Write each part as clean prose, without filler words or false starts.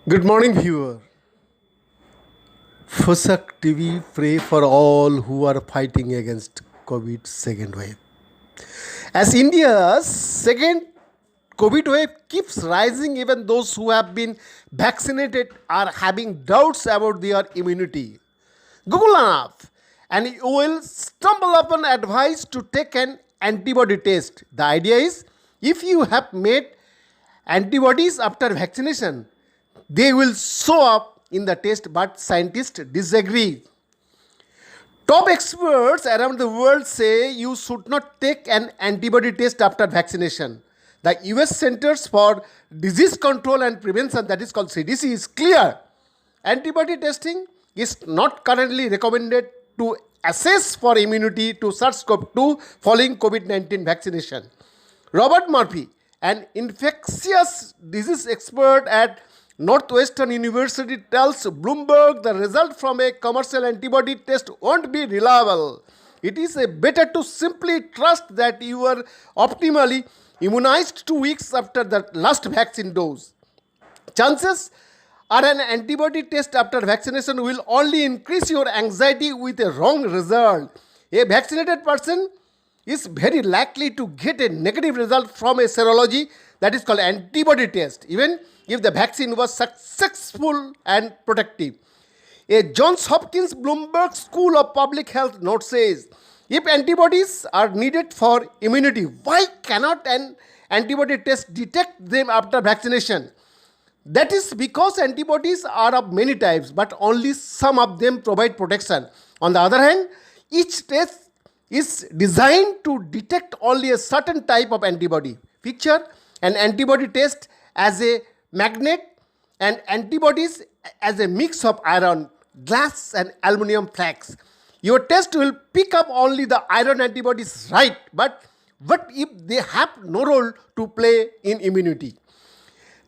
Good morning, viewer. Fosak TV pray for all who are fighting against COVID second wave. As India's second COVID wave keeps rising, even those who have been vaccinated are having doubts about their immunity. Google enough, and you will stumble upon advice to take an antibody test. The idea is if you have made antibodies after vaccination, they will show up in the test, but scientists disagree. Top experts around the world say you should not take an antibody test after vaccination. The US Centers for Disease Control and Prevention, that is called CDC, is clear. Antibody testing is not currently recommended to assess for immunity to SARS-CoV-2 following COVID-19 vaccination. Robert Murphy, an infectious disease expert at Northwestern University, tells Bloomberg the result from a commercial antibody test won't be reliable. It is better to simply trust that you are optimally immunized 2 weeks after the last vaccine dose. Chances are an antibody test after vaccination will only increase your anxiety with a wrong result. A vaccinated person is very likely to get a negative result from a serology, that is called antibody test, even if the vaccine was successful and protective. A Johns Hopkins Bloomberg School of Public Health note says, if antibodies are needed for immunity, why cannot an antibody test detect them after vaccination? That is because antibodies are of many types, but only some of them provide protection. On the other hand, each test is designed to detect only a certain type of antibody. Picture an antibody test as a magnet and antibodies as a mix of iron, glass and aluminum flakes. Your test will pick up only the iron antibodies, right? But what if they have no role to play in immunity?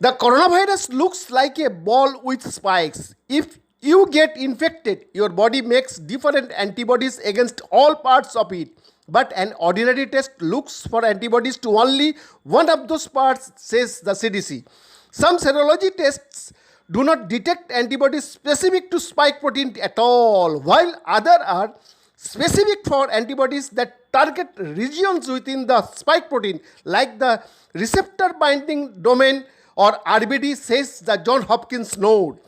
The coronavirus looks like a ball with spikes. If you get infected, your body makes different antibodies against all parts of it. But an ordinary test looks for antibodies to only one of those parts, says the CDC. Some serology tests do not detect antibodies specific to spike protein at all, while others are specific for antibodies that target regions within the spike protein, like the receptor binding domain or RBD, says the Johns Hopkins note.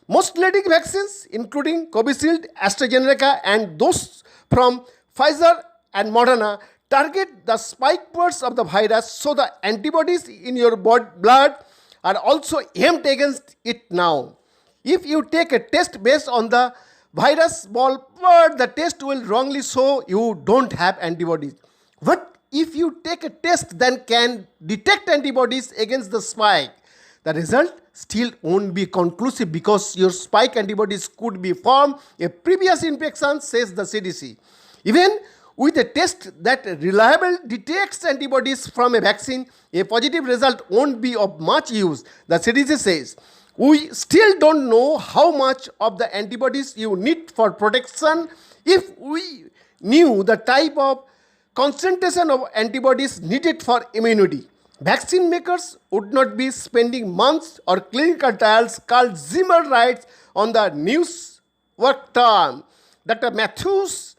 Most leading vaccines, including Covishield, AstraZeneca, and those from Pfizer and Moderna, target the spike parts of the virus, so the antibodies in your blood are also aimed against it now. If you take a test based on the virus ball part, the test will wrongly show you don't have antibodies. What if you take a test that can detect antibodies against the spike? The result still won't be conclusive because your spike antibodies could be from a previous infection, says the CDC. Even with a test that reliably detects antibodies from a vaccine, a positive result won't be of much use, the CDC says. We still don't know how much of the antibodies you need for protection. If we knew the type of concentration of antibodies needed for immunity, vaccine makers would not be spending months or clinical trials, called Zimmer writes on the news work term. Dr. Matthews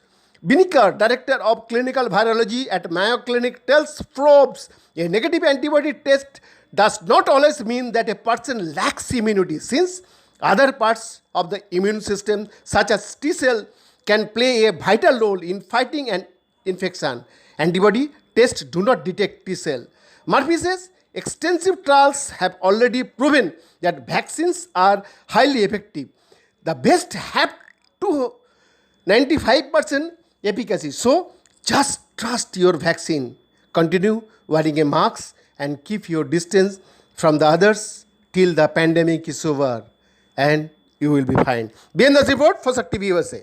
Binnicker, director of clinical virology at Mayo Clinic, tells Forbes a negative antibody test does not always mean that a person lacks immunity, since other parts of the immune system, such as T cell, can play a vital role in fighting an infection. Antibody tests do not detect T cell. Murphy says extensive trials have already proven that vaccines are highly effective. The best have to 95% efficacy. So just trust your vaccine. Continue wearing a mask and keep your distance from the others till the pandemic is over, and you will be fine. Behind the report for Fosak TV USA.